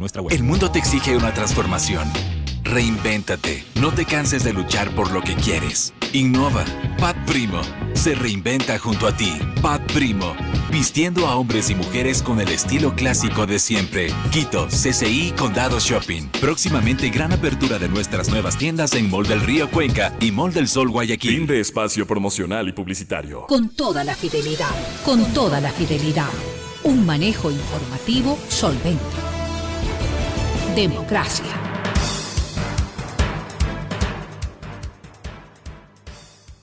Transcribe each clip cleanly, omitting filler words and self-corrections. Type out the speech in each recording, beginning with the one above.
Nuestra web. El mundo te exige una transformación. Reinvéntate. No te canses de luchar por lo que quieres. Innova. Pat Primo se reinventa junto a ti. Pat Primo. Vistiendo a hombres y mujeres con el estilo clásico de siempre. Quito, CCI, Condado Shopping. Próximamente gran apertura de nuestras nuevas tiendas en Mall del Río Cuenca y Mall del Sol Guayaquil. Fin de espacio promocional y publicitario. Con toda la fidelidad. Con toda la fidelidad. Un manejo informativo solvente. Democracia.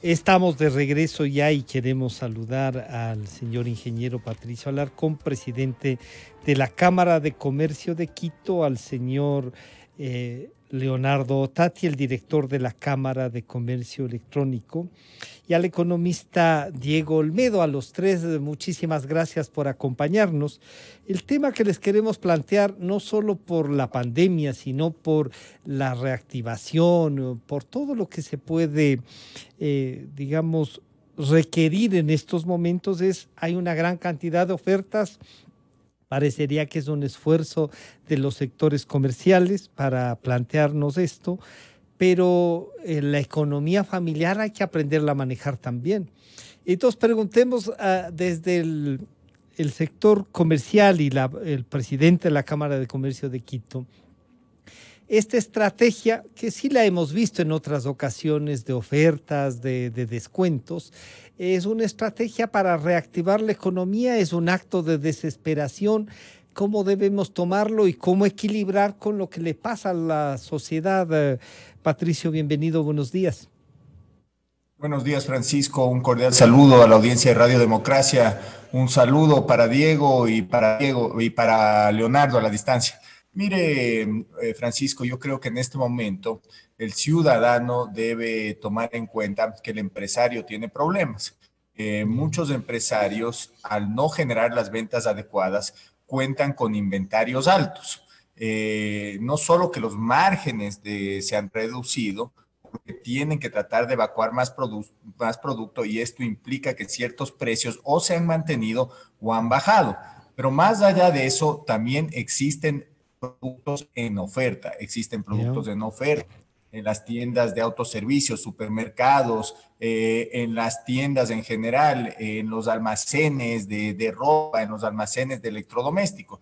Estamos de regreso ya y queremos saludar al señor ingeniero Patricio Alarcón, presidente de la Cámara de Comercio de Quito, al señor Leonardo Otati, el director de la Cámara de Comercio Electrónico, y al economista Diego Olmedo. A los tres, muchísimas gracias por acompañarnos. El tema que les queremos plantear, no solo por la pandemia, sino por la reactivación, por todo lo que se puede, digamos, requerir en estos momentos, hay una gran cantidad de ofertas. Parecería que es un esfuerzo de los sectores comerciales para plantearnos esto, pero la economía familiar hay que aprenderla a manejar también. Entonces preguntemos desde el sector comercial y el presidente de la Cámara de Comercio de Quito, esta estrategia que sí la hemos visto en otras ocasiones de ofertas, de descuentos, es una estrategia para reactivar la economía, es un acto de desesperación. ¿Cómo debemos tomarlo y cómo equilibrar con lo que le pasa a la sociedad? Patricio, bienvenido, buenos días. Buenos días, Francisco. Un cordial saludo a la audiencia de Radio Democracia. Un saludo para Diego y para Leonardo a la distancia. Mire, Francisco, yo creo que en este momento el ciudadano debe tomar en cuenta que el empresario tiene problemas. Muchos empresarios, al no generar las ventas adecuadas, cuentan con inventarios altos. No solo que los márgenes se han reducido, porque tienen que tratar de evacuar más producto y esto implica que ciertos precios o se han mantenido o han bajado. Pero más allá de eso, también existen productos en oferta, en las tiendas de autoservicios, supermercados, en las tiendas en general, en los almacenes de ropa, en los almacenes de electrodomésticos.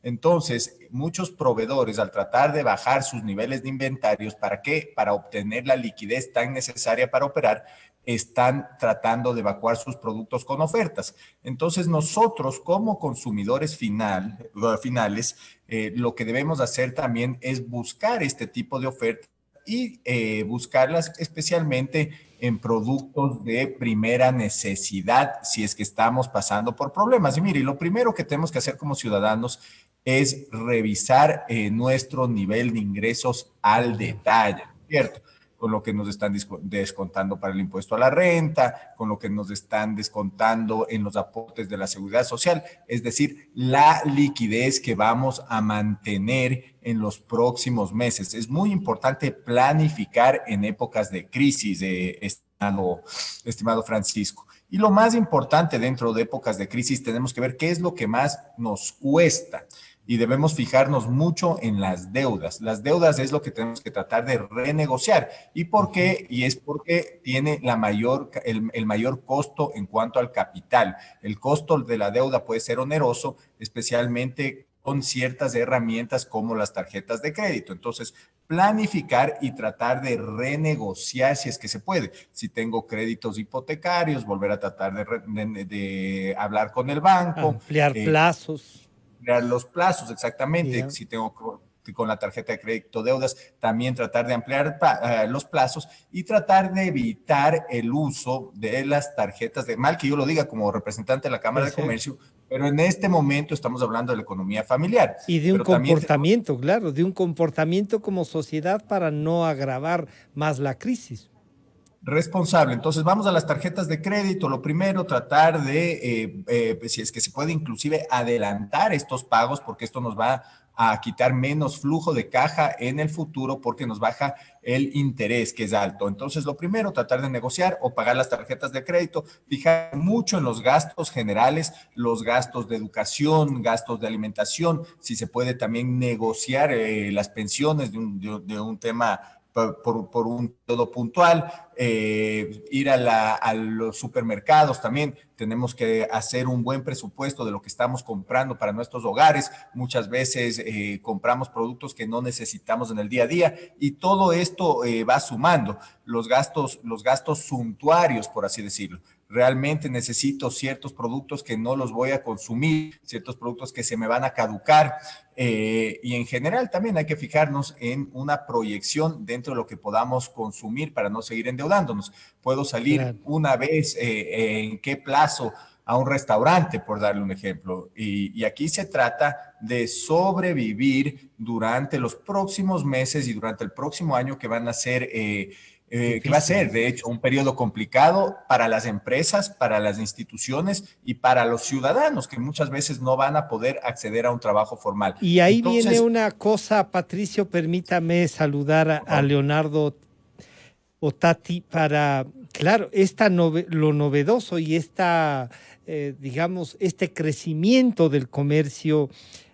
Entonces, muchos proveedores, al tratar de bajar sus niveles de inventarios, ¿para qué? Para obtener la liquidez tan necesaria para operar, están tratando de evacuar sus productos con ofertas. Entonces, nosotros como consumidores finales, lo que debemos hacer también es buscar este tipo de ofertas y buscarlas especialmente en productos de primera necesidad, si es que estamos pasando por problemas. Y mire, lo primero que tenemos que hacer como ciudadanos es revisar nuestro nivel de ingresos al detalle, ¿cierto? Con lo que nos están descontando para el impuesto a la renta, con lo que nos están descontando en los aportes de la seguridad social, es decir, la liquidez que vamos a mantener en los próximos meses. Es muy importante planificar en épocas de crisis, estimado Francisco. Y lo más importante dentro de épocas de crisis, tenemos que ver qué es lo que más nos cuesta. Y debemos fijarnos mucho en las deudas. Las deudas es lo que tenemos que tratar de renegociar. ¿Y por qué? Y es porque tiene el mayor costo en cuanto al capital. El costo de la deuda puede ser oneroso, especialmente con ciertas herramientas como las tarjetas de crédito. Entonces, planificar y tratar de renegociar si es que se puede. Si tengo créditos hipotecarios, volver a tratar de hablar con el banco. Ampliar plazos. Los plazos, exactamente. Yeah. Si tengo con la tarjeta de crédito deudas, también tratar de ampliar los plazos y tratar de evitar el uso de las tarjetas de mal que yo lo diga como representante de la Cámara de Comercio, pero en este momento estamos hablando de la economía familiar. Y de un comportamiento, claro, de un comportamiento como sociedad para no agravar más la crisis. Responsable. Entonces vamos a las tarjetas de crédito. Lo primero, tratar de, si es que se puede inclusive adelantar estos pagos, porque esto nos va a quitar menos flujo de caja en el futuro porque nos baja el interés, que es alto. Entonces, lo primero, tratar de negociar o pagar las tarjetas de crédito, fijar mucho en los gastos generales, los gastos de educación, gastos de alimentación, si se puede también negociar las pensiones de un tema por un todo puntual, ir a los supermercados también. Tenemos que hacer un buen presupuesto de lo que estamos comprando para nuestros hogares. Muchas veces compramos productos que no necesitamos en el día a día y todo esto va sumando los gastos suntuarios, por así decirlo. Realmente necesito ciertos productos que no los voy a consumir, ciertos productos que se me van a caducar, y en general también hay que fijarnos en una proyección dentro de lo que podamos consumir para no seguir endeudándonos. Puedo salir una vez, en qué plazo, a un restaurante, por darle un ejemplo. Y aquí se trata de sobrevivir durante los próximos meses y durante el próximo año que van a ser... que va a ser, de hecho, un periodo complicado para las empresas, para las instituciones y para los ciudadanos que muchas veces no van a poder acceder a un trabajo formal. Y ahí viene una cosa, Patricio, permítame saludar a Leonardo Otati para, claro, lo novedoso y digamos, este crecimiento del comercio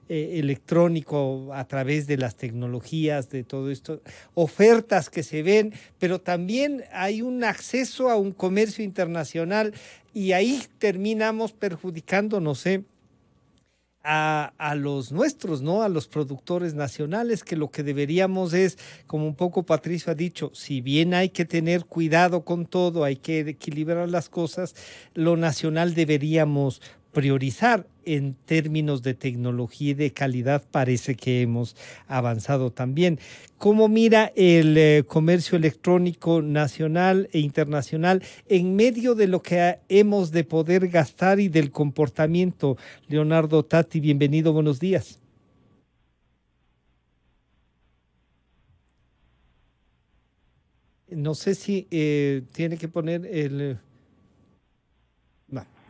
electrónico a través de las tecnologías, de todo esto, ofertas que se ven, pero también hay un acceso a un comercio internacional y ahí terminamos perjudicándonos, a los nuestros, ¿no? A los productores nacionales, que lo que deberíamos es, como un poco Patricio ha dicho, si bien hay que tener cuidado con todo, hay que equilibrar las cosas, lo nacional deberíamos priorizar. En términos de tecnología y de calidad parece que hemos avanzado también. ¿Cómo mira el comercio electrónico nacional e internacional en medio de lo que hemos de poder gastar y del comportamiento? Leonardo Otati, bienvenido, buenos días. No sé si tiene que poner el...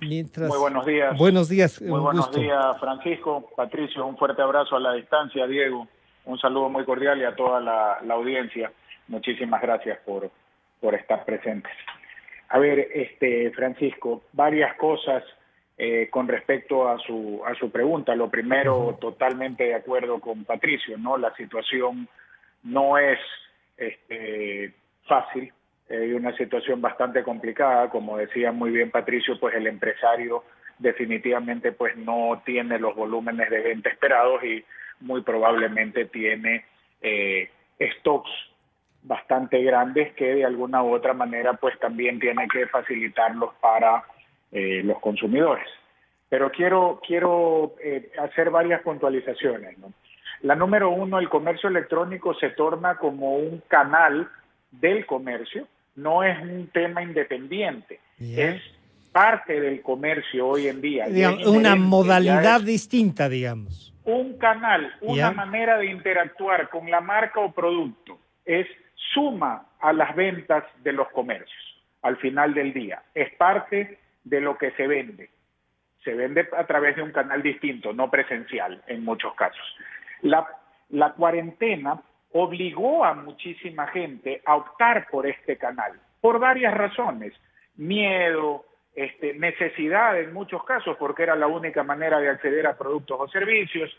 Mientras... Muy buenos días. Buenos días. Muy buenos días, Francisco. Patricio, un fuerte abrazo a la distancia. Diego, un saludo muy cordial y a toda la audiencia. Muchísimas gracias por estar presentes. A ver, Francisco, varias cosas con respecto a su pregunta. Lo primero, totalmente de acuerdo con Patricio, ¿no? La situación no es fácil. Hay una situación bastante complicada, como decía muy bien Patricio, pues el empresario definitivamente pues no tiene los volúmenes de venta esperados y muy probablemente tiene stocks bastante grandes que de alguna u otra manera pues también tiene que facilitarlos para los consumidores. Pero quiero hacer varias puntualizaciones, ¿no? La número uno, el comercio electrónico se torna como un canal del comercio, no es un tema independiente, es parte del comercio hoy en día. Digamos, una modalidad distinta, digamos. Un canal, una manera de interactuar con la marca o producto, es suma a las ventas de los comercios al final del día. Es parte de lo que se vende. Se vende a través de un canal distinto, no presencial en muchos casos. La cuarentena obligó a muchísima gente a optar por este canal, por varias razones. Miedo, necesidad en muchos casos, porque era la única manera de acceder a productos o servicios,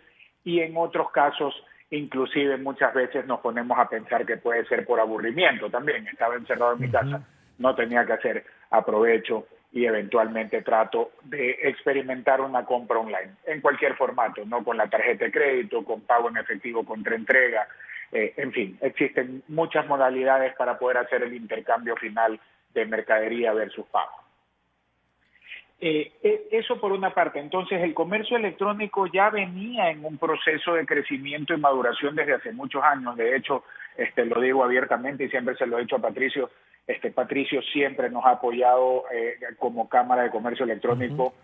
y en otros casos, inclusive muchas veces nos ponemos a pensar que puede ser por aburrimiento también. Estaba encerrado en mi casa, no tenía que hacer, aprovecho y eventualmente trato de experimentar una compra online, en cualquier formato, no con la tarjeta de crédito, con pago en efectivo, contra entrega. En fin, existen muchas modalidades para poder hacer el intercambio final de mercadería versus pago. Eso por una parte. Entonces, el comercio electrónico ya venía en un proceso de crecimiento y maduración desde hace muchos años. De hecho, lo digo abiertamente y siempre se lo he dicho a Patricio. Patricio siempre nos ha apoyado como Cámara de Comercio Electrónico,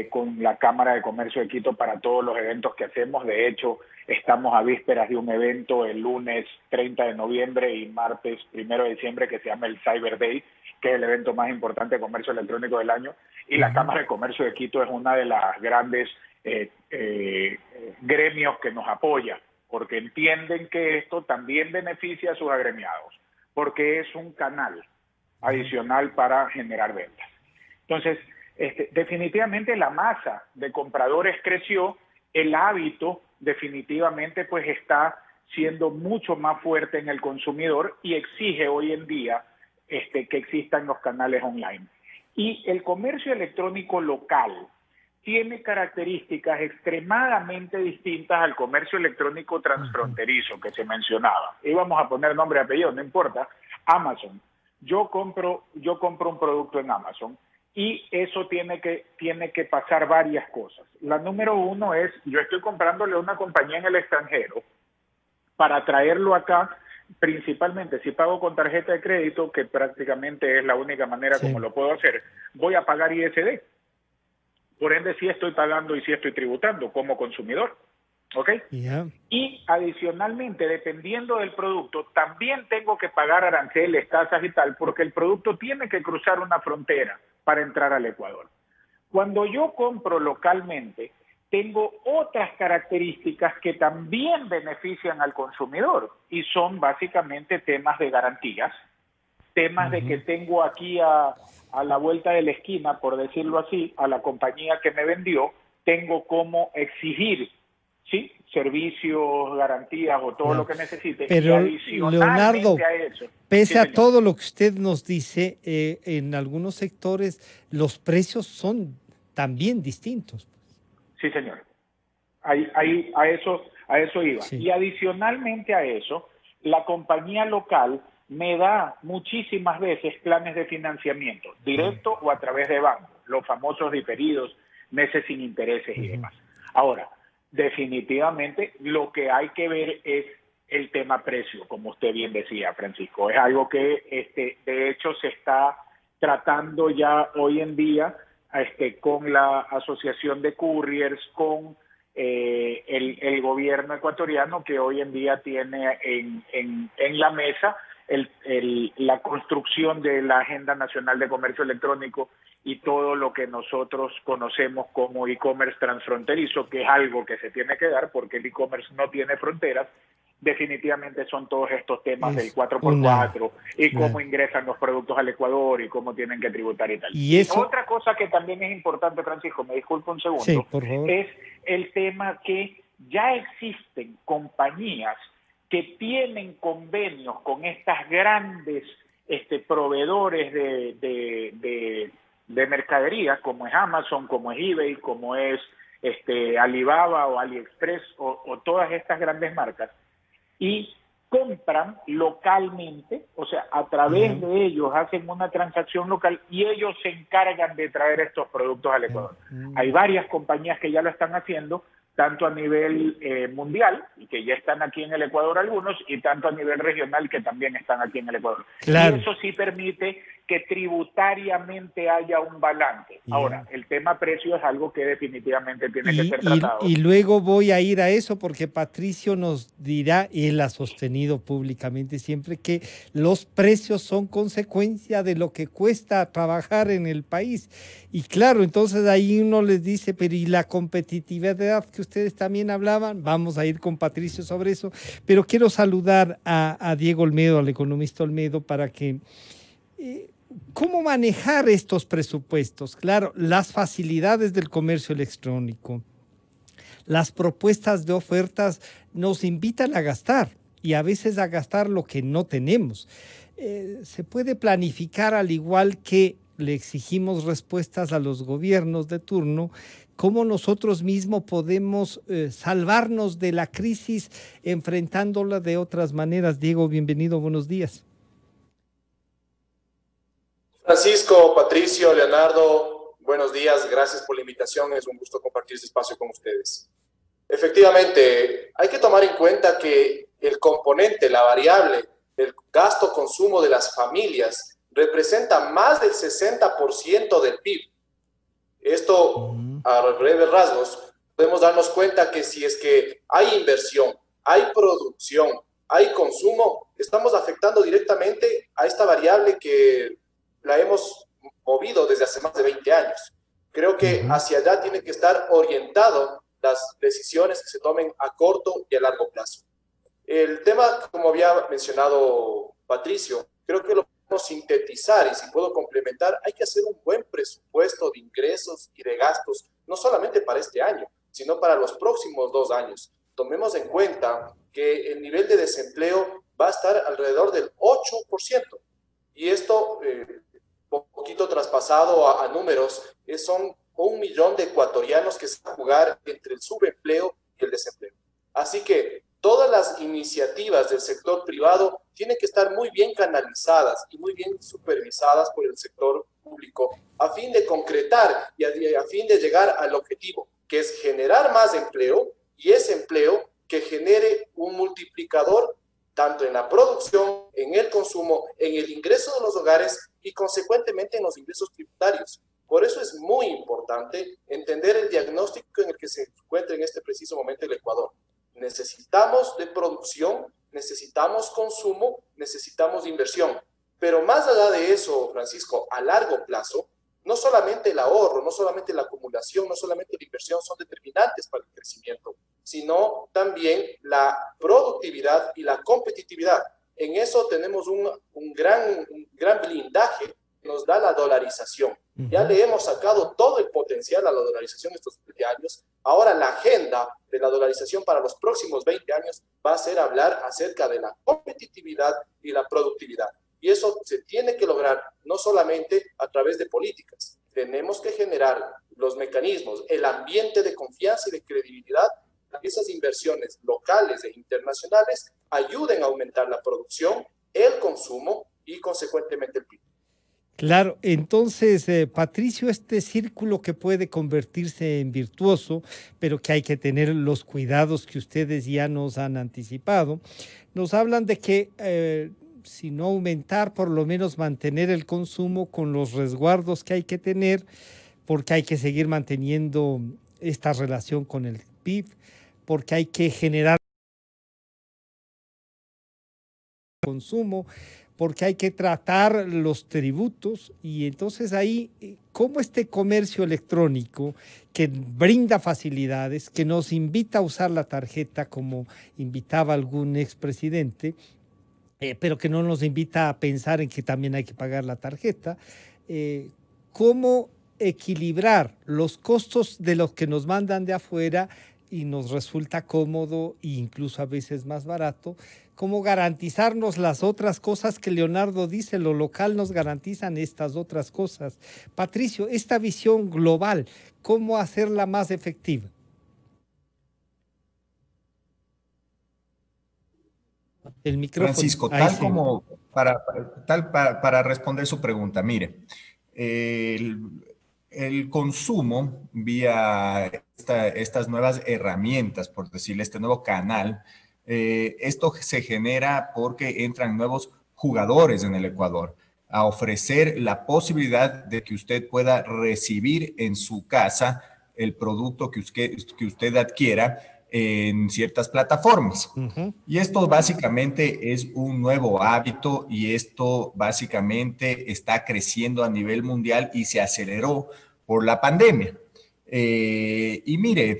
con la Cámara de Comercio de Quito para todos los eventos que hacemos. De hecho, estamos a vísperas de un evento el lunes 30 de noviembre y martes 1 de diciembre que se llama el Cyber Day, que es el evento más importante de comercio electrónico del año. Y la Cámara de Comercio de Quito es una de las grandes gremios que nos apoyan, porque entienden que esto también beneficia a sus agremiados, porque es un canal adicional para generar ventas. Entonces, definitivamente la masa de compradores creció, el hábito definitivamente pues está siendo mucho más fuerte en el consumidor y exige hoy en día que existan los canales online. Y el comercio electrónico local tiene características extremadamente distintas al comercio electrónico transfronterizo que se mencionaba. Y vamos a poner nombre y apellido, no importa. Amazon. Yo compro un producto en Amazon y eso tiene que pasar varias cosas. La número uno es, yo estoy comprándole a una compañía en el extranjero para traerlo acá, principalmente si pago con tarjeta de crédito, que prácticamente es la única manera como lo puedo hacer, voy a pagar ISD. Por ende, sí estoy pagando y sí estoy tributando como consumidor. ¿Ok? Yeah. Y adicionalmente, dependiendo del producto, también tengo que pagar aranceles, tasas y tal, porque el producto tiene que cruzar una frontera para entrar al Ecuador. Cuando yo compro localmente, tengo otras características que también benefician al consumidor y son básicamente temas de garantías, temas de que tengo aquí a la vuelta de la esquina, por decirlo así, a la compañía que me vendió, tengo cómo exigir, ¿sí?, servicios, garantías o todo lo que necesite. Pero, y Leonardo, a eso, pese sí, a todo lo que usted nos dice, en algunos sectores los precios son también distintos. Sí, señor. A eso iba. Sí. Y adicionalmente a eso, la compañía local me da muchísimas veces planes de financiamiento, directo o a través de banco, los famosos diferidos, meses sin intereses y demás. Ahora, definitivamente lo que hay que ver es el tema precio, como usted bien decía, Francisco. Es algo que de hecho se está tratando ya hoy en día con la Asociación de Couriers, con el gobierno ecuatoriano, que hoy en día tiene en la mesa la construcción de la Agenda Nacional de Comercio Electrónico y todo lo que nosotros conocemos como e-commerce transfronterizo, que es algo que se tiene que dar porque el e-commerce no tiene fronteras. Definitivamente son todos estos temas del 4x4 y cómo ingresan los productos al Ecuador y cómo tienen que tributar y tal. Y otra cosa que también es importante, Francisco, me disculpa un segundo, sí, por favor, es el tema que ya existen compañías que tienen convenios con estas grandes proveedores de mercadería, como es Amazon, como es eBay, como es Alibaba o AliExpress o todas estas grandes marcas, y compran localmente, o sea, a través de ellos hacen una transacción local y ellos se encargan de traer estos productos al Ecuador. Hay varias compañías que ya lo están haciendo, tanto a nivel mundial, y que ya están aquí en el Ecuador algunos, y tanto a nivel regional, que también están aquí en el Ecuador. Claro. Y eso sí permite que tributariamente haya un balance. Ahora, el tema precio es algo que definitivamente tiene que ser tratado. Y luego voy a ir a eso porque Patricio nos dirá, y él ha sostenido públicamente siempre, que los precios son consecuencia de lo que cuesta trabajar en el país. Y claro, entonces ahí uno les dice, pero ¿y la competitividad que ustedes también hablaban? Vamos a ir con Patricio sobre eso, pero quiero saludar a Diego Olmedo, al economista Olmedo, para que... ¿Cómo manejar estos presupuestos? Claro, las facilidades del comercio electrónico, las propuestas de ofertas nos invitan a gastar y a veces a gastar lo que no tenemos. Se puede planificar, al igual que le exigimos respuestas a los gobiernos de turno, cómo nosotros mismos podemos salvarnos de la crisis enfrentándola de otras maneras. Diego, bienvenido, buenos días. Francisco, Patricio, Leonardo, buenos días, gracias por la invitación, es un gusto compartir este espacio con ustedes. Efectivamente, hay que tomar en cuenta que el componente, la variable del gasto-consumo de las familias representa más del 60% del PIB. Esto, a breves rasgos, podemos darnos cuenta que si es que hay inversión, hay producción, hay consumo, estamos afectando directamente a esta variable que la hemos movido desde hace más de 20 años. Creo que hacia allá tiene que estar orientado las decisiones que se tomen a corto y a largo plazo. El tema, como había mencionado Patricio, creo que lo podemos sintetizar y si puedo complementar, hay que hacer un buen presupuesto de ingresos y de gastos, no solamente para este año, sino para los próximos 2 años. Tomemos en cuenta que el nivel de desempleo va a estar alrededor del 8%. Y esto, poquito traspasado a números, son 1 millón de ecuatorianos que se van a jugar entre el subempleo y el desempleo. Así que todas las iniciativas del sector privado tienen que estar muy bien canalizadas y muy bien supervisadas por el sector público a fin de concretar y a fin de llegar al objetivo, que es generar más empleo y ese empleo que genere un multiplicador tanto en la producción, en el consumo, en el ingreso de los hogares y consecuentemente en los ingresos tributarios. Por eso es muy importante entender el diagnóstico en el que se encuentra en este preciso momento el Ecuador. Necesitamos de producción, necesitamos consumo, necesitamos de inversión. Pero más allá de eso, Francisco, a largo plazo, no solamente el ahorro, no solamente la acumulación, no solamente la inversión son determinantes para el crecimiento, sino también la productividad y la competitividad. En eso tenemos un gran blindaje que nos da la dolarización. Ya le hemos sacado todo el potencial a la dolarización estos 20 años. Ahora la agenda de la dolarización para los próximos 20 años va a ser hablar acerca de la competitividad y la productividad. Y eso se tiene que lograr no solamente a través de políticas. Tenemos que generar los mecanismos, el ambiente de confianza y de credibilidad. Esas inversiones locales e internacionales ayuden a aumentar la producción, el consumo y consecuentemente el PIB. Claro, entonces, Patricio, este círculo que puede convertirse en virtuoso, pero que hay que tener los cuidados que ustedes ya nos han anticipado, nos hablan de que si no aumentar, por lo menos mantener el consumo con los resguardos que hay que tener, porque hay que seguir manteniendo esta relación con el PIB, porque hay que generar consumo, porque hay que tratar los tributos y entonces ahí, ¿cómo este comercio electrónico que brinda facilidades, que nos invita a usar la tarjeta como invitaba algún expresidente, pero que no nos invita a pensar en que también hay que pagar la tarjeta, cómo equilibrar los costos de los que nos mandan de afuera y nos resulta cómodo e incluso a veces más barato, cómo garantizarnos las otras cosas que Leonardo dice, lo local nos garantizan estas otras cosas. Patricio, esta visión global, ¿cómo hacerla más efectiva? El micrófono. Francisco, para responder su pregunta, mire, el consumo vía estas nuevas herramientas, por decirle, este nuevo canal, esto se genera porque entran nuevos jugadores en el Ecuador a ofrecer la posibilidad de que usted pueda recibir en su casa el producto que usted adquiera en ciertas plataformas. Y esto básicamente es un nuevo hábito y esto básicamente está creciendo a nivel mundial y se aceleró por la pandemia. Y mire,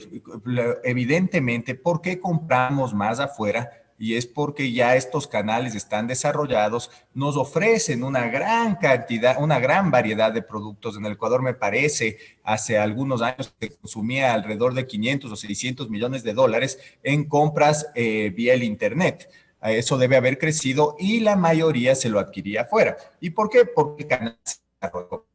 evidentemente, ¿por qué compramos más afuera? Y es porque ya estos canales están desarrollados, nos ofrecen una gran cantidad, una gran variedad de productos. En el Ecuador, me parece, hace algunos años se consumía alrededor de 500 o 600 millones de dólares en compras vía el Internet. Eso debe haber crecido y la mayoría se lo adquiría afuera. ¿Y por qué? Porque el canal se desarrolló.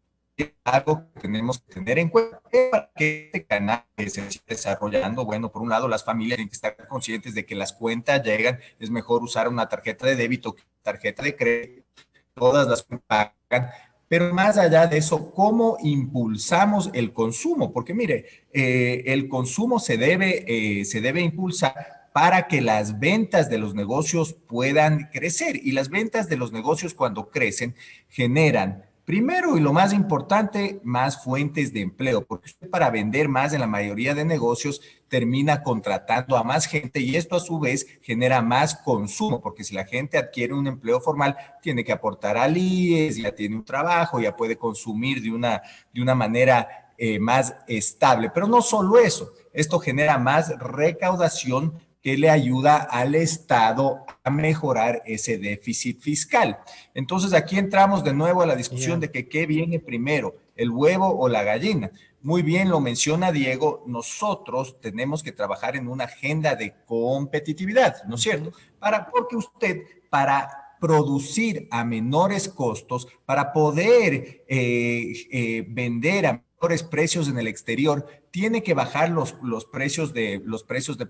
Algo que tenemos que tener en cuenta para que este canal se esté desarrollando. Bueno, por un lado, las familias tienen que estar conscientes de que las cuentas llegan, es mejor usar una tarjeta de débito que una tarjeta de crédito, todas las pagan, pero más allá de eso, ¿cómo impulsamos el consumo? Porque mire, el consumo se debe impulsar para que las ventas de los negocios puedan crecer, y las ventas de los negocios cuando crecen generan, primero y lo más importante, más fuentes de empleo, porque usted para vender más en la mayoría de negocios termina contratando a más gente y esto a su vez genera más consumo, porque si la gente adquiere un empleo formal, tiene que aportar al IES, ya tiene un trabajo, ya puede consumir de una manera más estable. Pero no solo eso, esto genera más recaudación que le ayuda al Estado a mejorar ese déficit fiscal. Entonces aquí entramos de nuevo a la discusión de que qué viene primero, el huevo o la gallina. Muy bien lo menciona Diego, nosotros tenemos que trabajar en una agenda de competitividad, ¿no es cierto? Porque usted, para producir a menores costos, para poder vender a mejores precios en el exterior, tiene que bajar los precios de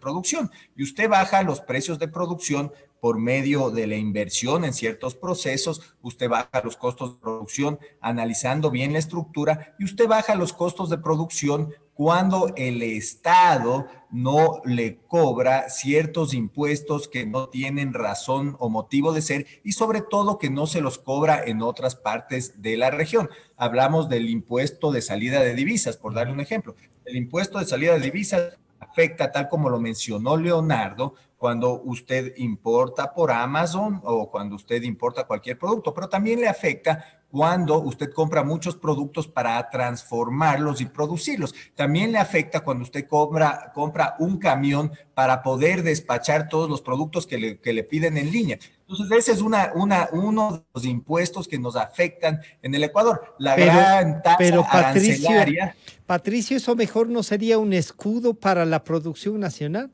producción. Y usted baja los precios de producción por medio de la inversión en ciertos procesos, usted baja los costos de producción analizando bien la estructura y usted baja los costos de producción cuando el Estado no le cobra ciertos impuestos que no tienen razón o motivo de ser y sobre todo que no se los cobra en otras partes de la región. Hablamos del impuesto de salida de divisas, por darle un ejemplo. El impuesto de salida de divisas afecta, tal como lo mencionó Leonardo, cuando usted importa por Amazon o cuando usted importa cualquier producto, pero también le afecta cuando usted compra muchos productos para transformarlos y producirlos. También le afecta cuando usted compra un camión para poder despachar todos los productos que le piden en línea. Entonces, ese es uno de los impuestos que nos afectan en el Ecuador. La gran tasa arancelaria. Patricio, ¿eso mejor no sería un escudo para la producción nacional?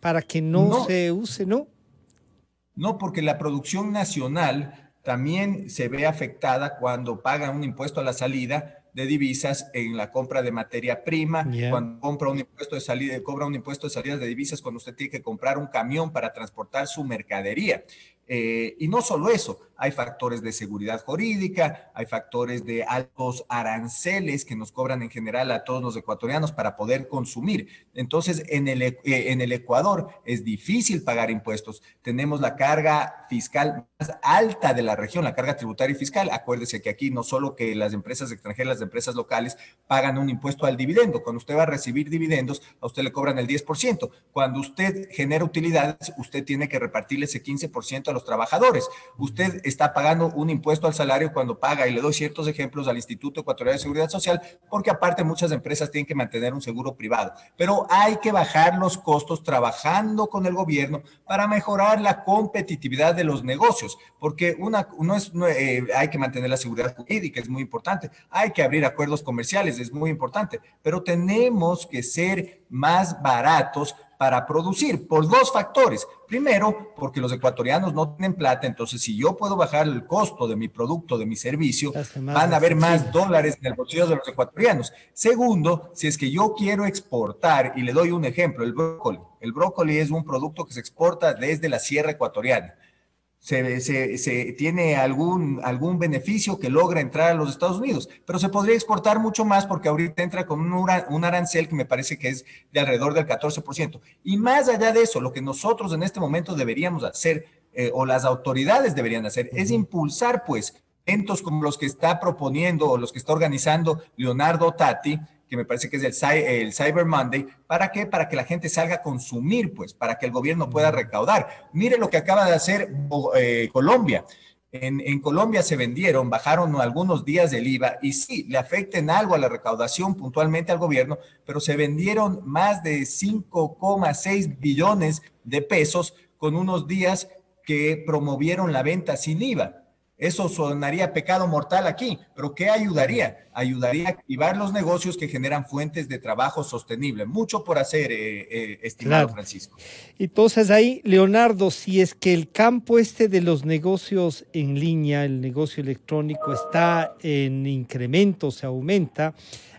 Para que no se use, ¿no? No, porque la producción nacional también se ve afectada cuando pagan un impuesto a la salida de divisas en la compra de materia prima, cuando cobra un impuesto de salidas de divisas cuando usted tiene que comprar un camión para transportar su mercadería. Y no solo eso, hay factores de seguridad jurídica, hay factores de altos aranceles que nos cobran en general a todos los ecuatorianos para poder consumir. Entonces, en el Ecuador es difícil pagar impuestos. Tenemos la carga fiscal más alta de la región, la carga tributaria y fiscal. Acuérdese que aquí no solo que las empresas extranjeras, las empresas locales pagan un impuesto al dividendo. Cuando usted va a recibir dividendos, a usted le cobran el 10%. Cuando usted genera utilidades, usted tiene que repartirle ese 15% a los trabajadores. Usted está pagando un impuesto al salario cuando paga, y le doy ciertos ejemplos al Instituto Ecuatoriano de Seguridad Social, porque aparte muchas empresas tienen que mantener un seguro privado. Pero hay que bajar los costos trabajando con el gobierno para mejorar la competitividad de los negocios, porque hay que mantener la seguridad jurídica, es muy importante. Hay que abrir acuerdos comerciales, es muy importante, pero tenemos que ser más baratos para producir por dos factores. Primero, porque los ecuatorianos no tienen plata, entonces si yo puedo bajar el costo de mi producto, de mi servicio, van a haber más dólares en el bolsillo de los ecuatorianos. Segundo, si es que yo quiero exportar, y le doy un ejemplo, el brócoli. El brócoli es un producto que se exporta desde la sierra ecuatoriana. Se tiene algún beneficio que logra entrar a los Estados Unidos, pero se podría exportar mucho más porque ahorita entra con un arancel que me parece que es de alrededor del 14%. Y más allá de eso, lo que nosotros en este momento deberíamos hacer, o las autoridades deberían hacer, es impulsar pues eventos como los que está proponiendo o los que está organizando Leonardo Tati, que me parece que es el Cyber Monday. ¿Para qué? Para que la gente salga a consumir, pues, para que el gobierno pueda recaudar. Mire lo que acaba de hacer Colombia. En Colombia bajaron algunos días del IVA y sí, le afecten algo a la recaudación puntualmente al gobierno, pero se vendieron más de 5,6 billones de pesos con unos días que promovieron la venta sin IVA. Eso sonaría pecado mortal aquí, pero ¿qué ayudaría? Ayudaría a activar los negocios que generan fuentes de trabajo sostenible. Mucho por hacer, estimado Francisco. Entonces ahí, Leonardo, si es que el campo de los negocios en línea, el negocio electrónico está en incremento, se aumenta,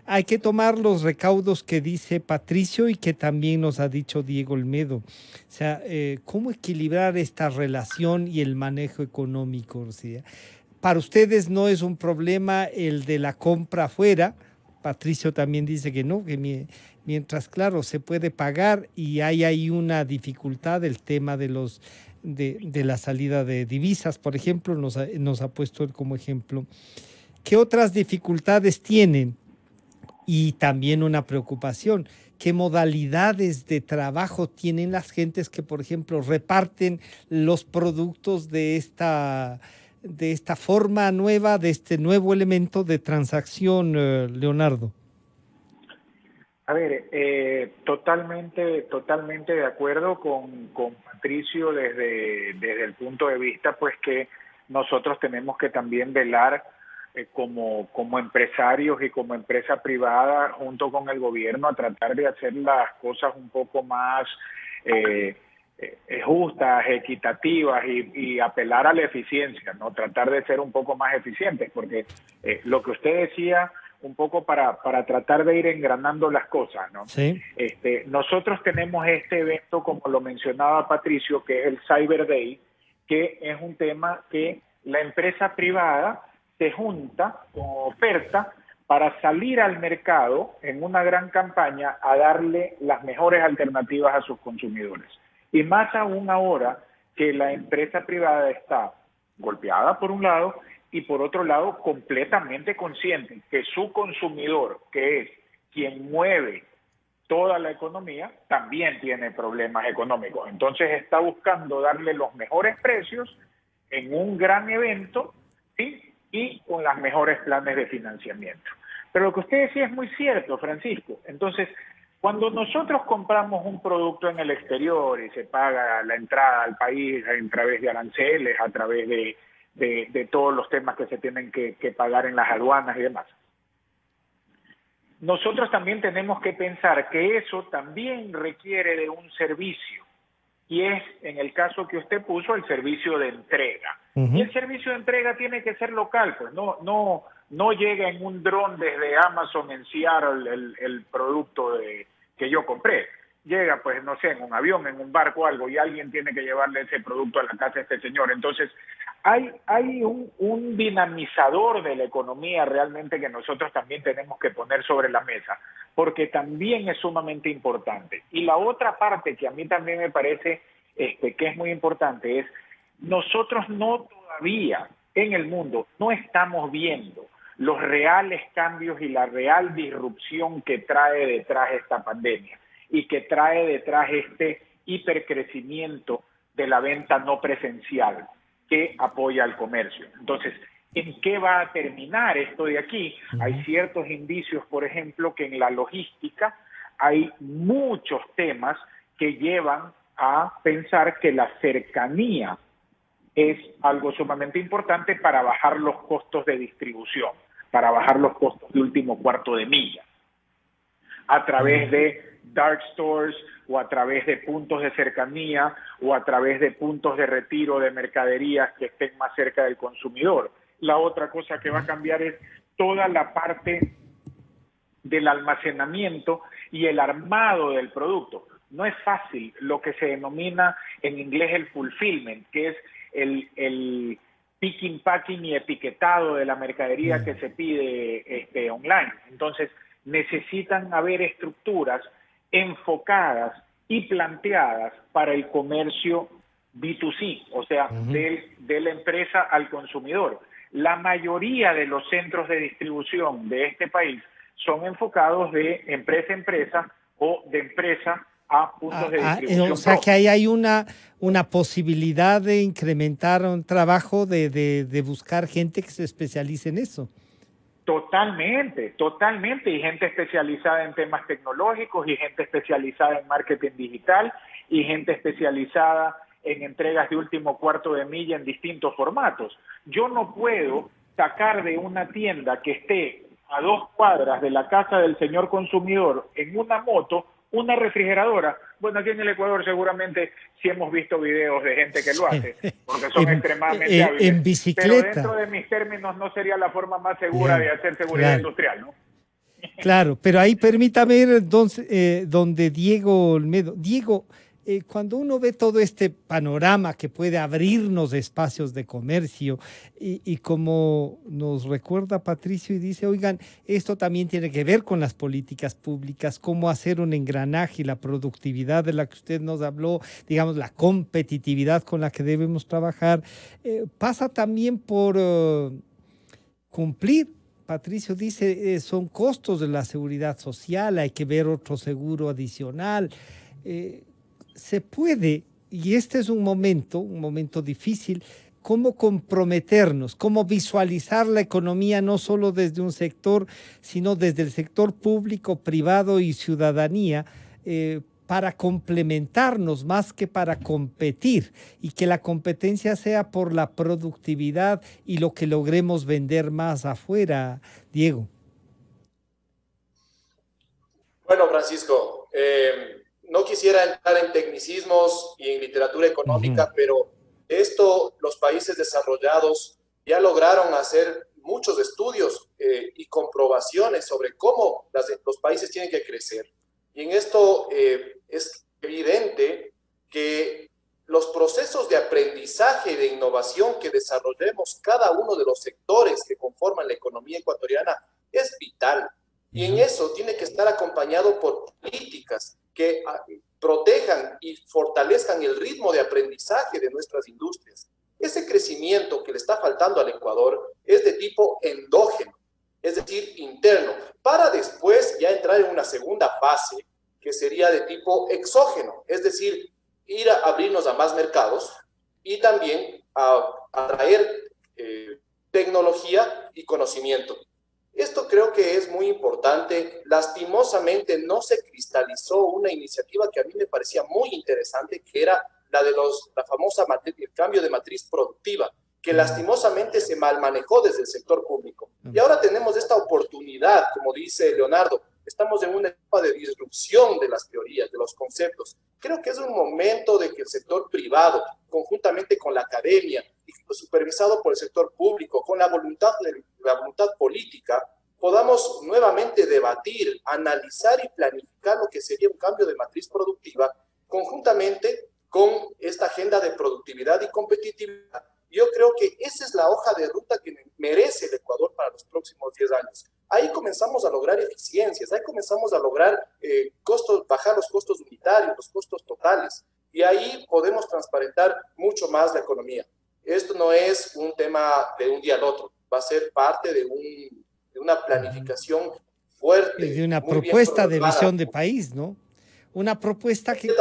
hay que tomar los recaudos que dice Patricio y que también nos ha dicho Diego Olmedo. O sea, ¿cómo equilibrar esta relación y el manejo económico? O sea, para ustedes no es un problema el de la compra afuera. Patricio también dice que no, que mientras, claro, se puede pagar y hay ahí una dificultad, el tema de la salida de divisas, por ejemplo, nos ha puesto él como ejemplo. ¿Qué otras dificultades tienen? Y también una preocupación, ¿qué modalidades de trabajo tienen las gentes que, por ejemplo, reparten los productos de esta forma nueva, de este nuevo elemento de transacción, Leonardo? A ver, totalmente de acuerdo con Patricio desde el punto de vista, pues que nosotros tenemos que también velar como empresarios y como empresa privada junto con el gobierno a tratar de hacer las cosas un poco más justas, equitativas y apelar a la eficiencia, ¿no? Tratar de ser un poco más eficientes, porque lo que usted decía, un poco para tratar de ir engranando las cosas, ¿no? Sí. Nosotros tenemos este evento, como lo mencionaba Patricio, que es el Cyber Day, que es un tema que la empresa privada se junta con oferta para salir al mercado en una gran campaña a darle las mejores alternativas a sus consumidores. Y más aún ahora que la empresa privada está golpeada por un lado y por otro lado completamente consciente que su consumidor, que es quien mueve toda la economía, también tiene problemas económicos. Entonces está buscando darle los mejores precios en un gran evento, ¿sí? Y con los mejores planes de financiamiento. Pero lo que usted decía es muy cierto, Francisco. Entonces, cuando nosotros compramos un producto en el exterior y se paga la entrada al país a través de aranceles, a través de todos los temas que se tienen que pagar en las aduanas y demás, nosotros también tenemos que pensar que eso también requiere de un servicio, y es, en el caso que usted puso, el servicio de entrega. Y el servicio de entrega tiene que ser local, pues no llega en un dron desde Amazon en Seattle el producto que yo compré. Llega, pues, no sé, en un avión, en un barco, algo, y alguien tiene que llevarle ese producto a la casa de este señor. Entonces, hay un dinamizador de la economía realmente que nosotros también tenemos que poner sobre la mesa, porque también es sumamente importante. Y la otra parte que a mí también me parece que es muy importante es, nosotros no todavía en el mundo no estamos viendo los reales cambios y la real disrupción que trae detrás esta pandemia y que trae detrás este hipercrecimiento de la venta no presencial que apoya al comercio. Entonces, ¿en qué va a terminar esto de aquí? Hay ciertos indicios, por ejemplo, que en la logística hay muchos temas que llevan a pensar que la cercanía es algo sumamente importante para bajar los costos de distribución, para bajar los costos de último cuarto de milla, a través de dark stores o a través de puntos de cercanía o a través de puntos de retiro de mercaderías que estén más cerca del consumidor. La otra cosa que va a cambiar es toda la parte del almacenamiento y el armado del producto. No es fácil lo que se denomina en inglés el fulfillment, que es el picking, packing y etiquetado de la mercadería que se pide online. Entonces, necesitan haber estructuras enfocadas y planteadas para el comercio B2C, o sea, de la empresa al consumidor. La mayoría de los centros de distribución de este país son enfocados de empresa a empresa o de empresa a puntos de distribución. O sea, que ahí hay una posibilidad de incrementar un trabajo de buscar gente que se especialice en eso. Totalmente, y gente especializada en temas tecnológicos, y gente especializada en marketing digital, y gente especializada en entregas de último cuarto de milla en distintos formatos. Yo no puedo sacar de una tienda que esté a 2 cuadras de la casa del señor consumidor en una moto una refrigeradora. Bueno, aquí en el Ecuador seguramente sí hemos visto videos de gente que lo hace, porque son extremadamente hábiles. En bicicleta. Pero dentro de mis términos no sería la forma más segura de hacer seguridad industrial, ¿no? Claro, pero ahí permítame ir entonces donde Diego Olmedo. Diego, cuando uno ve todo este panorama que puede abrirnos espacios de comercio y como nos recuerda Patricio y dice, oigan, esto también tiene que ver con las políticas públicas, cómo hacer un engranaje y la productividad de la que usted nos habló, digamos, la competitividad con la que debemos trabajar, pasa también por cumplir. Patricio dice, son costos de la seguridad social, hay que ver otro seguro adicional. Se puede, y este es un momento difícil, cómo comprometernos, cómo visualizar la economía no solo desde un sector, sino desde el sector público, privado y ciudadanía, para complementarnos más que para competir, y que la competencia sea por la productividad y lo que logremos vender más afuera, Diego. Bueno, Francisco, no quisiera entrar en tecnicismos y en literatura económica, pero esto los países desarrollados ya lograron hacer muchos estudios y comprobaciones sobre cómo los países tienen que crecer. Y en esto es evidente que los procesos de aprendizaje y de innovación que desarrollemos cada uno de los sectores que conforman la economía ecuatoriana es vital. Y en eso tiene que estar acompañado por políticas que protejan y fortalezcan el ritmo de aprendizaje de nuestras industrias. Ese crecimiento que le está faltando al Ecuador es de tipo endógeno, es decir, interno, para después ya entrar en una segunda fase que sería de tipo exógeno, es decir, ir a abrirnos a más mercados y también a traer tecnología y conocimiento. Esto creo que es muy importante. Lastimosamente no se cristalizó una iniciativa que a mí me parecía muy interesante, que era la de la famosa el cambio de matriz productiva, que lastimosamente se mal manejó desde el sector público. Y ahora tenemos esta oportunidad, como dice Leonardo, estamos en una etapa de disrupción de las teorías, de los conceptos. Creo que es un momento de que el sector privado, conjuntamente con la academia, y supervisado por el sector público, con la voluntad política, podamos nuevamente debatir, analizar y planificar lo que sería un cambio de matriz productiva, conjuntamente con esta agenda de productividad y competitividad. Yo creo que esa es la hoja de ruta que merece el Ecuador para los próximos 10 años. Ahí comenzamos a lograr eficiencias, ahí comenzamos a lograr bajar los costos unitarios, los costos totales, y ahí podemos transparentar mucho más la economía. Esto no es un tema de un día al otro, va a ser parte de una planificación fuerte. De una propuesta de visión de país, ¿no? Una propuesta que...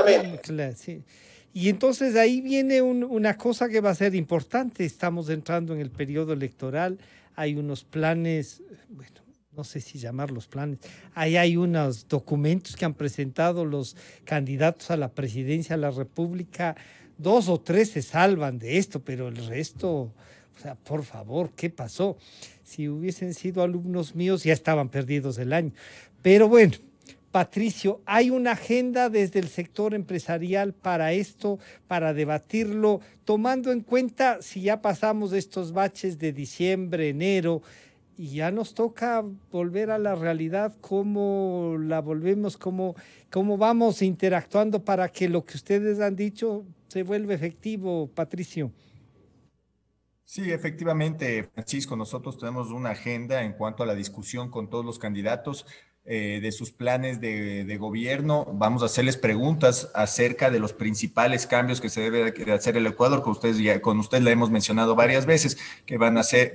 Sí. Y entonces ahí viene una cosa que va a ser importante. Estamos entrando en el periodo electoral, hay unos planes, bueno, no sé si llamarlos planes, ahí hay unos documentos que han presentado los candidatos a la presidencia de la República. 2 o 3 se salvan de esto, pero el resto, o sea, por favor, ¿qué pasó? Si hubiesen sido alumnos míos ya estaban perdidos el año. Pero bueno, Patricio, ¿hay una agenda desde el sector empresarial para esto, para debatirlo, tomando en cuenta si ya pasamos estos baches de diciembre, enero, y ya nos toca volver a la realidad? ¿Cómo la volvemos? ¿Cómo vamos interactuando para que lo que ustedes han dicho se vuelva efectivo, Patricio? Sí, efectivamente, Francisco, nosotros tenemos una agenda en cuanto a la discusión con todos los candidatos de sus planes de gobierno. Vamos a hacerles preguntas acerca de los principales cambios que se debe de hacer el Ecuador, con usted le hemos mencionado varias veces, que van a hacer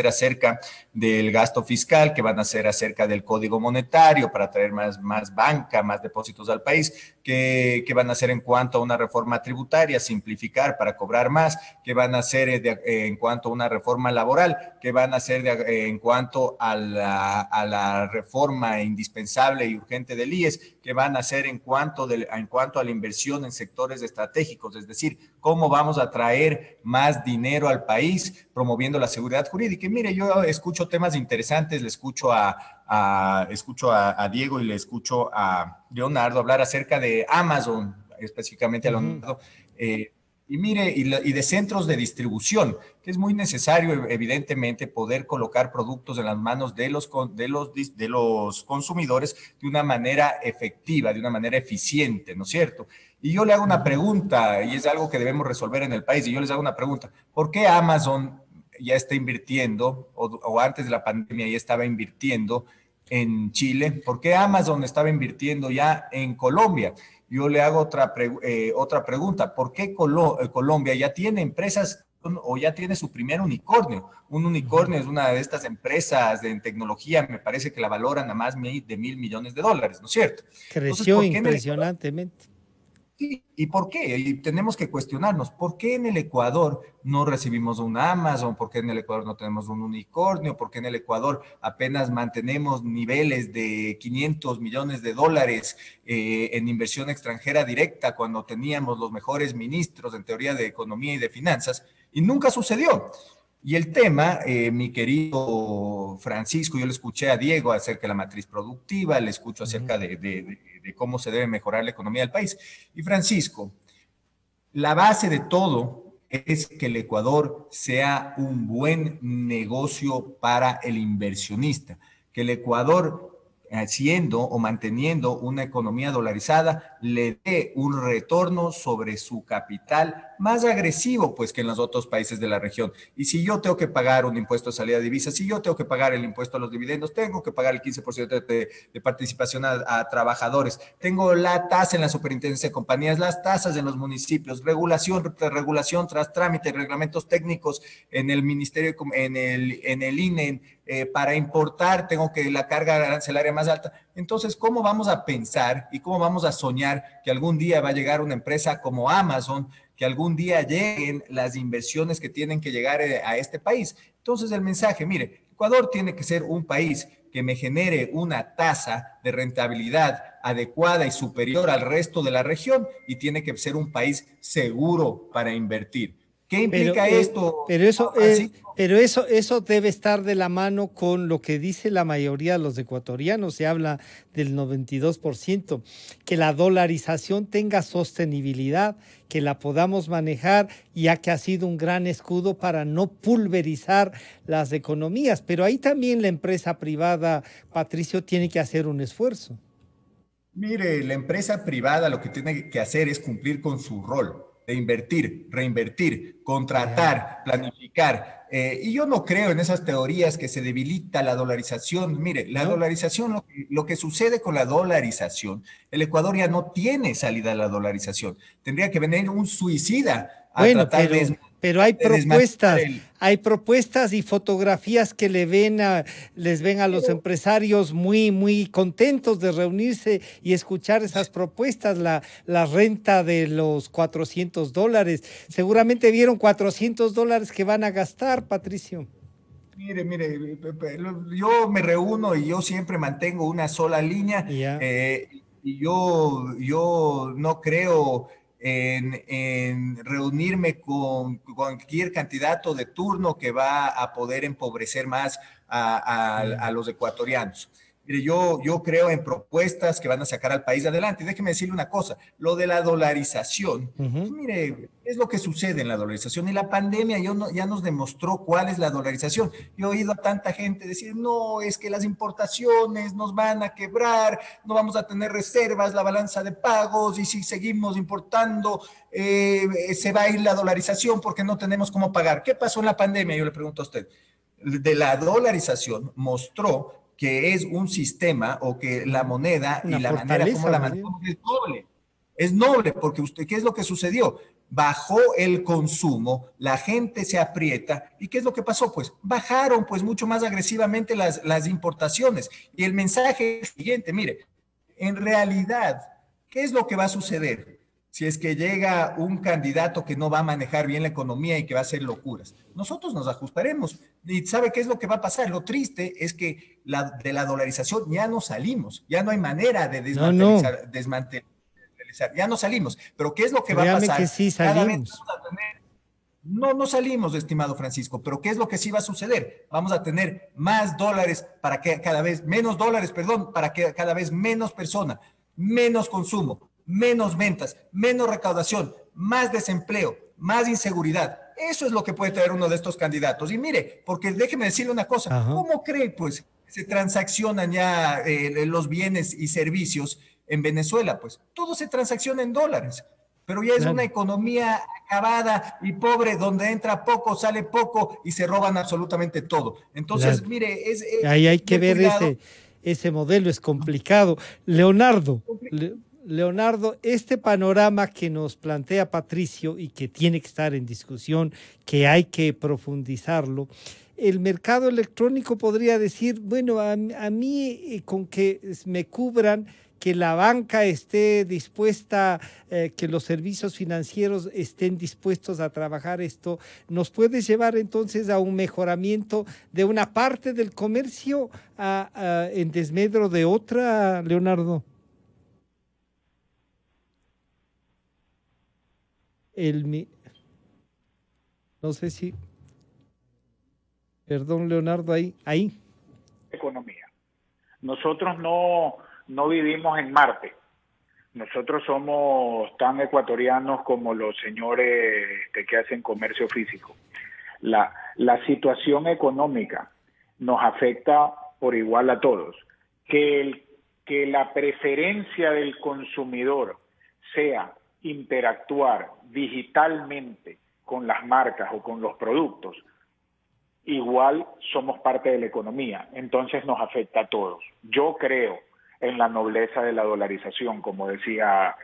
acerca del gasto fiscal, que van a hacer acerca del código monetario para traer más banca, más depósitos al país, que van a hacer en cuanto a una reforma tributaria, simplificar para cobrar más, que van a hacer en cuanto a una reforma laboral, que van a hacer en cuanto a la reforma indispensable y urgente del IES, que van a hacer en cuanto a la inversión en sectores estratégicos, es decir, cómo vamos a traer más dinero al país promoviendo la seguridad jurídica. Y mire, yo escucho temas interesantes, le escucho a Diego y le escucho a Leonardo hablar acerca de Amazon, específicamente a Leonardo, y mire, y de centros de distribución, que es muy necesario, evidentemente, poder colocar productos en las manos de los consumidores de una manera efectiva, de una manera eficiente, ¿no es cierto? Y yo le hago una pregunta, y es algo que debemos resolver en el país, y yo les hago una pregunta: ¿por qué Amazon ya está invirtiendo, o antes de la pandemia ya estaba invirtiendo en Chile? ¿Por qué Amazon estaba invirtiendo ya en Colombia? Yo le hago otra pregunta: ¿por qué Colombia ya tiene empresas o ya tiene su primer unicornio? Un unicornio es una de estas empresas de tecnología, me parece que la valoran a más de $1,000 millones, ¿no es cierto? Creció impresionantemente. Sí, ¿y por qué? Y tenemos que cuestionarnos, ¿por qué en el Ecuador no recibimos un Amazon? ¿Por qué en el Ecuador no tenemos un unicornio? ¿Por qué en el Ecuador apenas mantenemos niveles de 500 millones de dólares en inversión extranjera directa cuando teníamos los mejores ministros en teoría de economía y de finanzas? Y nunca sucedió. Y el tema, mi querido Francisco, yo le escuché a Diego acerca de la matriz productiva, le escucho acerca de cómo se debe mejorar la economía del país. Y Francisco, la base de todo es que el Ecuador sea un buen negocio para el inversionista, que el Ecuador, haciendo o manteniendo una economía dolarizada, le dé un retorno sobre su capital más agresivo pues que en los otros países de la región. Y si yo tengo que pagar un impuesto de salida de divisas, si yo tengo que pagar el impuesto a los dividendos, tengo que pagar el 15% de participación a trabajadores, tengo la tasa en la superintendencia de compañías, las tasas en los municipios, regulación tras regulación, tras trámite, reglamentos técnicos en el ministerio, en el INE, para importar tengo que la carga arancelaria más alta. Entonces, ¿cómo vamos a pensar y cómo vamos a soñar que algún día va a llegar una empresa como Amazon, que algún día lleguen las inversiones que tienen que llegar a este país? Entonces, el mensaje, mire, Ecuador tiene que ser un país que me genere una tasa de rentabilidad adecuada y superior al resto de la región, y tiene que ser un país seguro para invertir. ¿Qué implica esto? Eso debe estar de la mano con lo que dice la mayoría de los ecuatorianos. Se habla del 92%, que la dolarización tenga sostenibilidad, que la podamos manejar, ya que ha sido un gran escudo para no pulverizar las economías. Pero ahí también la empresa privada, Patricio, tiene que hacer un esfuerzo. Mire, la empresa privada lo que tiene que hacer es cumplir con su rol de invertir, reinvertir, contratar, planificar. Y yo no creo en esas teorías que se debilita la dolarización. Mire, la dolarización, lo que sucede con la dolarización, el Ecuador ya no tiene salida a la dolarización. Tendría que venir un suicida a tratar pero hay propuestas y fotografías que les ven a los empresarios muy, muy contentos de reunirse y escuchar esas propuestas. La renta de los $400, seguramente vieron $400 que van a gastar, Patricio. Mire, yo me reúno y yo siempre mantengo una sola línea, y yo no creo en reunirme con cualquier candidato de turno que va a poder empobrecer más a los ecuatorianos. Mire, yo creo en propuestas que van a sacar al país adelante. Y déjeme decirle una cosa, lo de la dolarización, pues mire, es lo que sucede en la dolarización. Y la pandemia ya nos demostró cuál es la dolarización. Yo he oído a tanta gente decir, no, es que las importaciones nos van a quebrar, no vamos a tener reservas, la balanza de pagos, y si seguimos importando, se va a ir la dolarización porque no tenemos cómo pagar. ¿Qué pasó en la pandemia? Yo le pregunto a usted. De la dolarización mostró que es un sistema, o que la moneda y la manera como la manejamos es noble. Es noble porque ¿qué es lo que sucedió? Bajó el consumo, la gente se aprieta, ¿y qué es lo que pasó? Pues bajaron pues mucho más agresivamente las importaciones. Y el mensaje es el siguiente, mire, en realidad, ¿qué es lo que va a suceder si es que llega un candidato que no va a manejar bien la economía y que va a hacer locuras? Nosotros nos ajustaremos. ¿Y sabe qué es lo que va a pasar? Lo triste es que de la dolarización ya no salimos, ya no hay manera de desmantelizar, ya no salimos. Pero ¿qué es lo que va a pasar? Que sí salimos. No salimos, estimado Francisco, pero ¿qué es lo que sí va a suceder? Vamos a tener más dólares para que cada vez, menos dólares, perdón, para que cada vez menos personas, menos consumo, menos ventas, menos recaudación, más desempleo, más inseguridad. Eso es lo que puede traer uno de estos candidatos. Y mire, porque déjeme decirle una cosa, ¿cómo cree pues se transaccionan ya los bienes y servicios en Venezuela? Pues todo se transacciona en dólares, pero ya es una economía acabada y pobre, donde entra poco, sale poco y se roban absolutamente todo. Entonces, mire, ahí hay que ver ese modelo, es complicado. Leonardo, este panorama que nos plantea Patricio y que tiene que estar en discusión, que hay que profundizarlo, el mercado electrónico podría decir, bueno, a mí con que me cubran que la banca esté dispuesta, que los servicios financieros estén dispuestos a trabajar esto, ¿nos puede llevar entonces a un mejoramiento de una parte del comercio en desmedro de otra, Leonardo? No sé si... Perdón, Leonardo, ahí. Economía. Nosotros no vivimos en Marte. Nosotros somos tan ecuatorianos como los señores que hacen comercio físico. La situación económica nos afecta por igual a todos. Que la preferencia del consumidor sea interactuar digitalmente con las marcas o con los productos, igual somos parte de la economía, entonces nos afecta a todos. Yo creo en la nobleza de la dolarización, como decía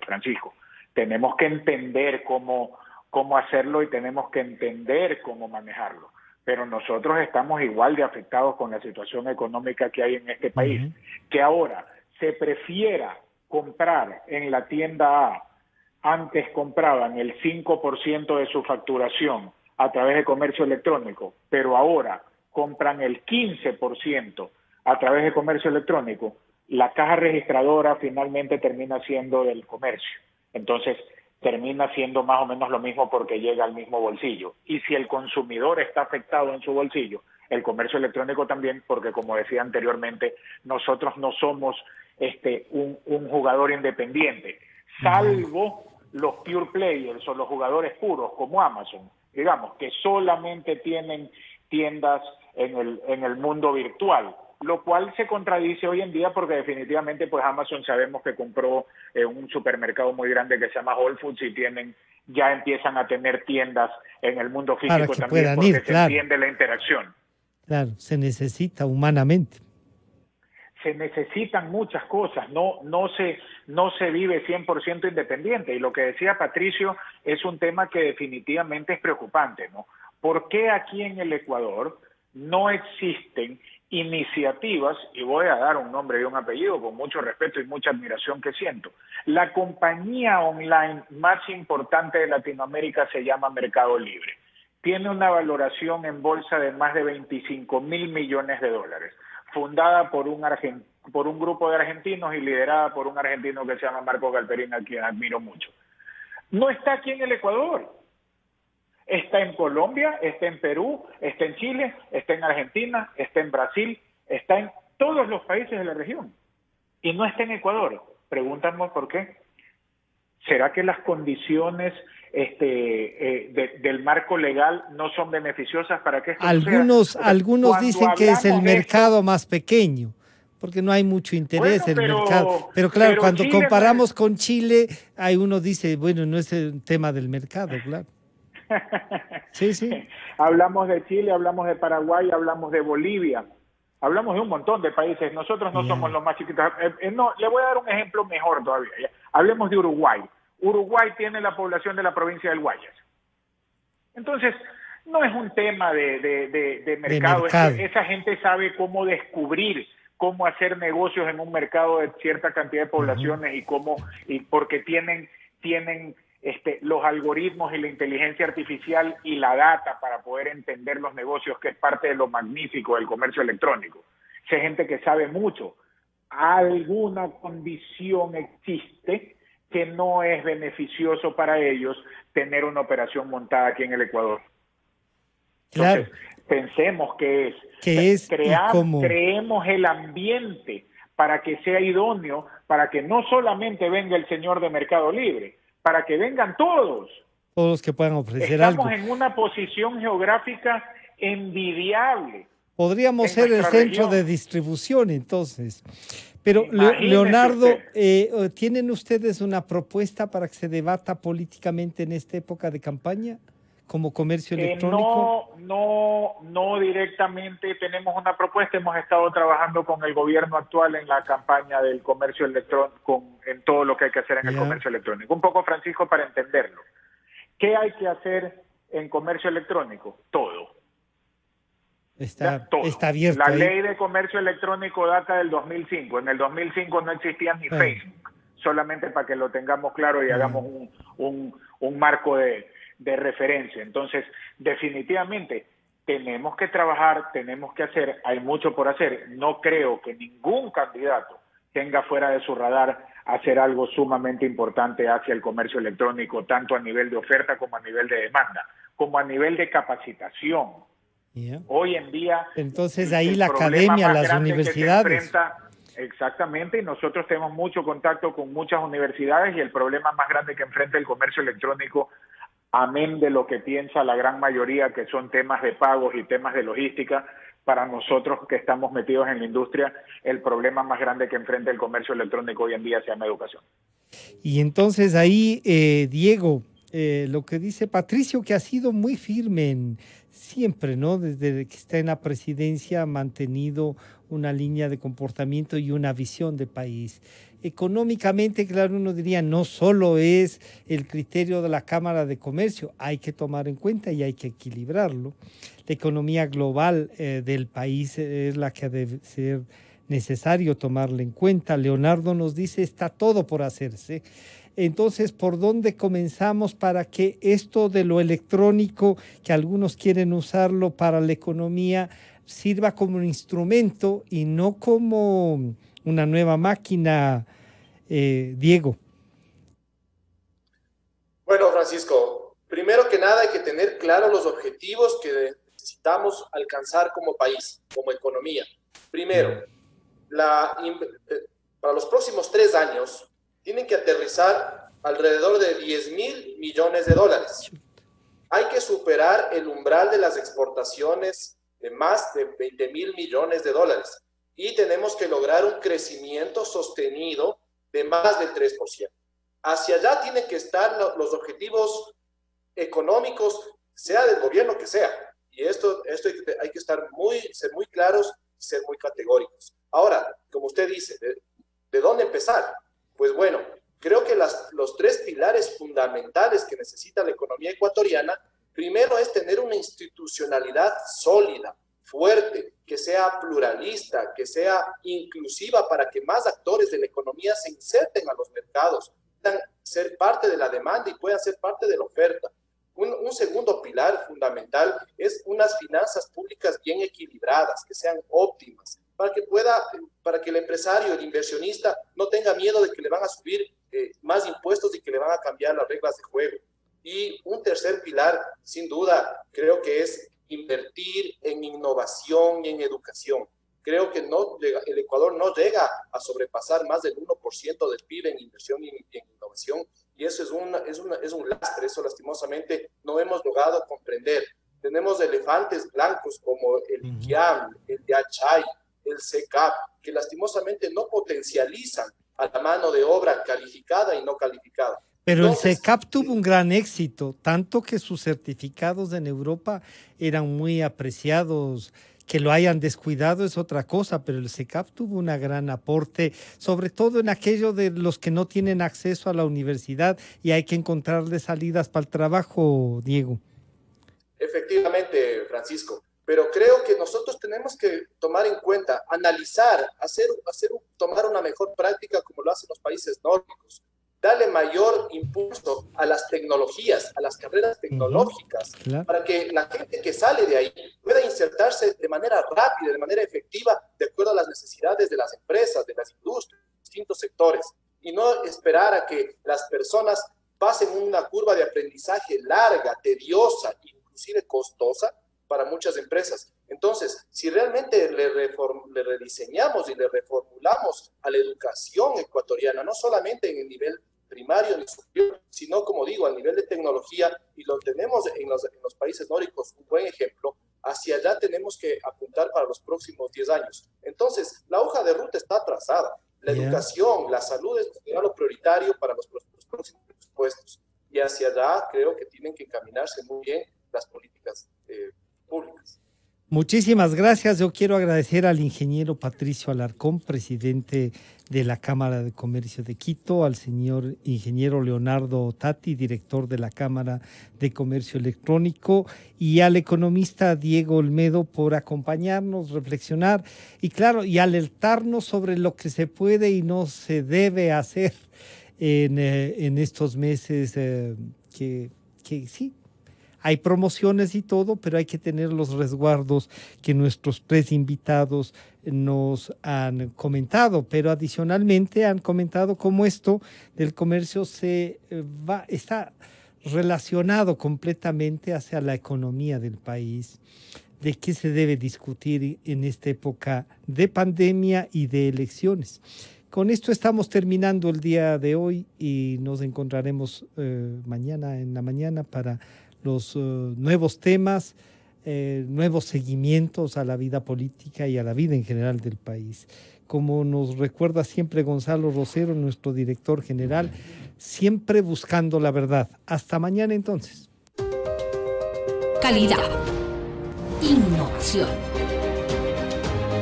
Francisco. Tenemos que entender cómo hacerlo y tenemos que entender cómo manejarlo. Pero nosotros estamos igual de afectados con la situación económica que hay en este país. Que ahora se prefiera comprar en la tienda A, antes compraban el 5% de su facturación a través de comercio electrónico, pero ahora compran el 15% a través de comercio electrónico, la caja registradora finalmente termina siendo del comercio. Entonces, termina siendo más o menos lo mismo porque llega al mismo bolsillo. Y si el consumidor está afectado en su bolsillo, el comercio electrónico también, porque como decía anteriormente, nosotros no somos un jugador independiente, salvo los pure players o los jugadores puros como Amazon, digamos, que solamente tienen tiendas en el mundo virtual, lo cual se contradice hoy en día porque definitivamente pues Amazon sabemos que compró un supermercado muy grande que se llama Whole Foods y ya empiezan a tener tiendas en el mundo físico también porque se entiende la interacción. Claro, se necesita humanamente. Se necesitan muchas cosas, no se vive 100% independiente. Y lo que decía Patricio es un tema que definitivamente es preocupante, ¿no? ¿Por qué aquí en el Ecuador no existen iniciativas, y voy a dar un nombre y un apellido con mucho respeto y mucha admiración que siento? La compañía online más importante de Latinoamérica se llama Mercado Libre. Tiene una valoración en bolsa de más de 25.000 millones de dólares. Fundada por un grupo de argentinos y liderada por un argentino que se llama Marco Galperín, a quien admiro mucho. No está aquí en el Ecuador. Está en Colombia, está en Perú, está en Chile, está en Argentina, está en Brasil, está en todos los países de la región. Y no está en Ecuador. Pregúntame por qué. ¿Será que las condiciones del marco legal no son beneficiosas para que esto suceda? Algunos dicen que es el mercado más pequeño, porque no hay mucho interés en el mercado. Pero claro, cuando Chile comparamos con Chile, hay uno dice, bueno, no es el tema del mercado, claro. Sí. Hablamos de Chile, hablamos de Paraguay, hablamos de Bolivia, hablamos de un montón de países. Nosotros no somos los más chiquitos. No, le voy a dar un ejemplo mejor todavía. ¿Ya? Hablemos de Uruguay. Uruguay tiene la población de la provincia del Guayas. Entonces, no es un tema de mercado. Esa gente sabe cómo descubrir, cómo hacer negocios en un mercado de cierta cantidad de poblaciones y porque tienen los algoritmos y la inteligencia artificial y la data para poder entender los negocios, que es parte de lo magnífico del comercio electrónico. Esa gente que sabe mucho. Alguna condición existe que no es beneficioso para ellos tener una operación montada aquí en el Ecuador. Entonces, pensemos que creemos el ambiente para que sea idóneo, para que no solamente venga el señor de Mercado Libre, para que vengan todos. Todos los que puedan ofrecer algo. Estamos en una posición geográfica envidiable. Podríamos ser el centro de distribución, entonces. Pero, Leonardo, ¿tienen ustedes una propuesta para que se debata políticamente en esta época de campaña como comercio electrónico? No directamente tenemos una propuesta. Hemos estado trabajando con el gobierno actual en la campaña del comercio electrónico, en todo lo que hay que hacer en el comercio electrónico. Un poco, Francisco, para entenderlo. ¿Qué hay que hacer en comercio electrónico? Todo. Está todo. abierto. La ahí. ley de comercio electrónico data del 2005. En el 2005 no existía ni Facebook, solamente para que lo tengamos claro y hagamos un marco de referencia. Entonces, definitivamente, tenemos que trabajar, tenemos que hacer, hay mucho por hacer. No creo que ningún candidato tenga fuera de su radar hacer algo sumamente importante hacia el comercio electrónico, tanto a nivel de oferta como a nivel de demanda, como a nivel de capacitación. Hoy en día, entonces ahí la academia, las universidades. Exactamente, y nosotros tenemos mucho contacto con muchas universidades, y el problema más grande que enfrenta el comercio electrónico, amén de lo que piensa la gran mayoría, que son temas de pagos y temas de logística, para nosotros que estamos metidos en la industria, el problema más grande que enfrenta el comercio electrónico hoy en día se llama educación. Y entonces ahí, Diego, lo que dice Patricio, que ha sido muy firme siempre, ¿no? Desde que está en la presidencia ha mantenido una línea de comportamiento y una visión de país. Económicamente, claro, uno diría, no solo es el criterio de la Cámara de Comercio, hay que tomar en cuenta y hay que equilibrarlo. La economía global del país es la que debe ser necesario tomarla en cuenta. Leonardo nos dice, está todo por hacerse. Entonces, ¿por dónde comenzamos para que esto de lo electrónico, que algunos quieren usarlo para la economía, sirva como un instrumento y no como una nueva máquina, Diego? Bueno, Francisco, primero que nada hay que tener claros los objetivos que necesitamos alcanzar como país, como economía. Primero, para los próximos 3 años tienen que aterrizar alrededor de 10.000 millones de dólares. Hay que superar el umbral de las exportaciones de más de 20.000 millones de dólares y tenemos que lograr un crecimiento sostenido de más del 3%. Hacia allá tienen que estar los objetivos económicos, sea del gobierno que sea. Y esto hay que ser muy claros y ser muy categóricos. Ahora, como usted dice, ¿de dónde empezar? Pues bueno, creo que los 3 pilares fundamentales que necesita la economía ecuatoriana, primero es tener una institucionalidad sólida, fuerte, que sea pluralista, que sea inclusiva para que más actores de la economía se inserten a los mercados, puedan ser parte de la demanda y puedan ser parte de la oferta. Un segundo pilar fundamental es unas finanzas públicas bien equilibradas, que sean óptimas, para que el empresario, el inversionista, no tenga miedo de que le van a subir más impuestos y que le van a cambiar las reglas de juego. Y un tercer pilar, sin duda, creo que es invertir en innovación y en educación. Creo que el Ecuador no llega a sobrepasar más del 1% del PIB en inversión y en innovación, y eso es un lastre, eso lastimosamente no hemos logrado comprender. Tenemos elefantes blancos como el ICIAM, el DHI, el SECAP, que lastimosamente no potencializan a la mano de obra calificada y no calificada. Pero entonces, el SECAP tuvo un gran éxito, tanto que sus certificados en Europa eran muy apreciados. Que lo hayan descuidado es otra cosa, pero el SECAP tuvo un gran aporte, sobre todo en aquello de los que no tienen acceso a la universidad y hay que encontrarle salidas para el trabajo, Diego. Efectivamente, Francisco, pero creo que nosotros tenemos que tomar en cuenta, analizar, tomar una mejor práctica como lo hacen los países nórdicos, darle mayor impulso a las tecnologías, a las carreras tecnológicas, claro, para que la gente que sale de ahí pueda insertarse de manera rápida, de manera efectiva, de acuerdo a las necesidades de las empresas, de las industrias, de distintos sectores, y no esperar a que las personas pasen una curva de aprendizaje larga, tediosa, inclusive costosa para muchas empresas. Entonces, si realmente le rediseñamos y le reformulamos a la educación ecuatoriana, no solamente en el nivel primario ni superior, sino, como digo, al nivel de tecnología, y lo tenemos en los países nórdicos, un buen ejemplo, hacia allá tenemos que apuntar para los próximos 10 años. Entonces, la hoja de ruta está trazada. La educación, la salud es lo prioritario para los próximos presupuestos. Y hacia allá creo que tienen que encaminarse muy bien las políticas públicas. Muchísimas gracias. Yo quiero agradecer al ingeniero Patricio Alarcón, presidente de la Cámara de Comercio de Quito, al señor ingeniero Leonardo Tati, director de la Cámara de Comercio Electrónico, y al economista Diego Olmedo por acompañarnos, reflexionar y, claro, y alertarnos sobre lo que se puede y no se debe hacer en estos meses que sí. Hay promociones y todo, pero hay que tener los resguardos que nuestros tres invitados nos han comentado. Pero adicionalmente han comentado cómo esto del comercio está relacionado completamente hacia la economía del país, de qué se debe discutir en esta época de pandemia y de elecciones. Con esto estamos terminando el día de hoy y nos encontraremos mañana en la mañana para los nuevos temas, nuevos seguimientos a la vida política y a la vida en general del país. Como nos recuerda siempre Gonzalo Rosero, nuestro director general, siempre buscando la verdad. Hasta mañana entonces. Calidad. Innovación.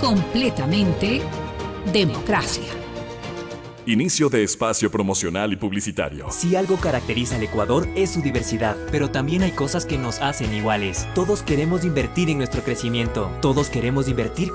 Completamente democracia. Inicio de espacio promocional y publicitario. Si algo caracteriza al Ecuador es su diversidad, pero también hay cosas que nos hacen iguales. Todos queremos invertir en nuestro crecimiento. Todos queremos invertir con